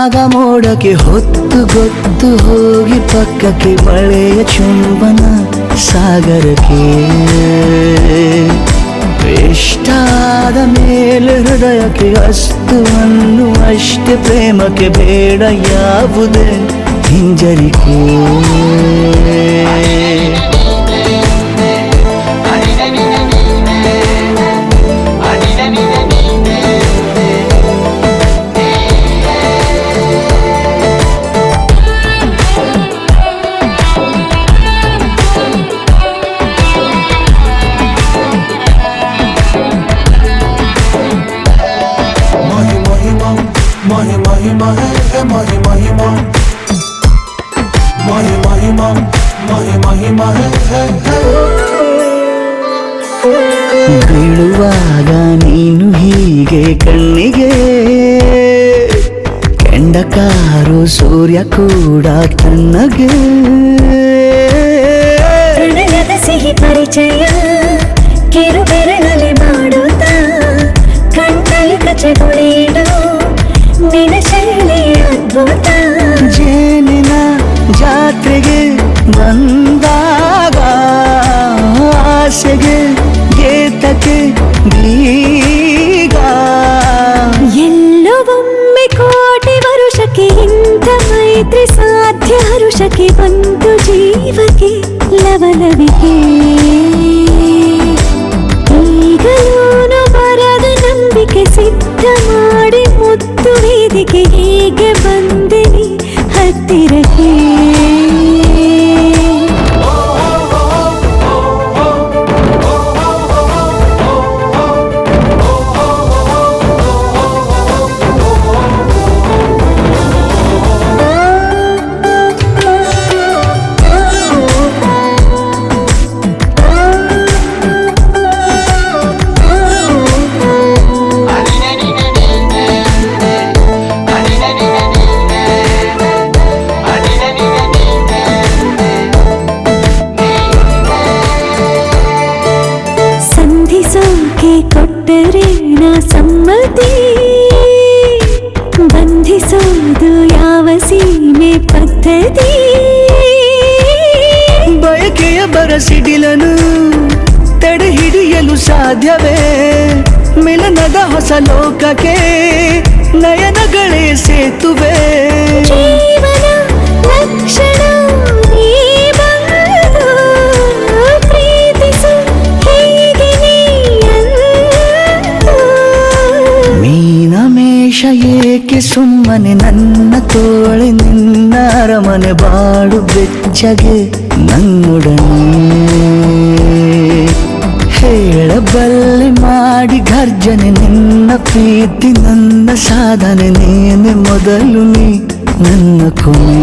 ಆಗ ಮೋಡಕ್ಕೆ ಹೊತ್ತು ಗೊತ್ತು ಹೋಗಿ ಪಕ್ಕಕ್ಕೆ ಮಳೆಯ ಚುಂಬನ ಸಾಗರಕ್ಕೆ ಇಷ್ಟಾದ ಮೇಲೆ ಹೃದಯಕ್ಕೆ ಅಸ್ತು ಅನ್ನುವಷ್ಟೇ ಪ್ರೇಮಕ್ಕೆ ಬೇಡ ಯಾವುದೇ ಹಿಂಜರಿಕೆ ಬೀಳುವಾಗ ನೀನು ಹೀಗೆ ಕಣ್ಣಿಗೆ ಕೆಂಡಕಾರು ಸೂರ್ಯ ಕೂಡ ತಣ್ಣಗೆ ಪ್ರಣಯದ ಸಿಹಿ ಪರಿಚಯ ಕಿರು ಬೆರಳಲ್ಲಿ ಮಾಡುತ್ತಾ ಕಣ್ಣಲ್ಲಿ ಕಚಗುಳಿಡು ನಿನ ಶೈಲಿ ಅದ್ಭುತ ಜೇನಿನ ಜಾತ್ರೆಗೆ ಬಂದಾಗ ಆಸೆಗೆ ಗೇತಕ್ಕೆ ಬೀಗ ಎಲ್ಲೋ ಒಮ್ಮೆ ಕೋಟಿ ವರುಷಕ್ಕೆ ಇಂಥ ಮೈತ್ರಿ ಸಾಧ್ಯ ಹರುಷಕ್ಕೆ ಬಂತು ಜೀವಕ್ಕೆ ಲವಲವಿಕೆ ಈಗಲೂನು ಬರದ ನಂಬಿಕೆ ಸಿದ್ಧ ಮಾಡಿ ಮುತ್ತು ವೇದಿಕೆ ಹೀಗೆ ಬಂದಿನಿ ಹತ್ತಿರಕ್ಕೆ ಕೊಟ್ಟರೆ ನಾ ಸಮ್ಮತಿ ಬಂಧಿಸೋದು ಯಾವ ಸೀಮೆ ಪದ್ಧತಿ ಬಯಕೆಯ ಬರಸಿಡಿಲನು ತಡೆ ಹಿಡಿಯಲು ಸಾಧ್ಯವೇ ಮಿಲನದ ಹೊಸ ಲೋಕಕ್ಕೆ ನಯನಗಳೇ ಸೇತುವೆ ಜೀವನ ಲಕ್ಷಣ ಏಕೆ ಸುಮ್ಮನೆ ನನ್ನ ತೋಳೆ ನಿನ್ನ ಅರಮನೆ ಬಾಡು ಬೆಚ್ಚಗೆ ನನ್ನೊಡನೆ ಹೇಳಬಲ್ಲೆ ಮಾಡಿ ಗರ್ಜನೆ ನಿನ್ನ ಪ್ರೀತಿ ನನ್ನ ಸಾಧನೆ ನೀನೆ ಮೊದಲು ನೀ ನನ್ನ ಕೊನೆ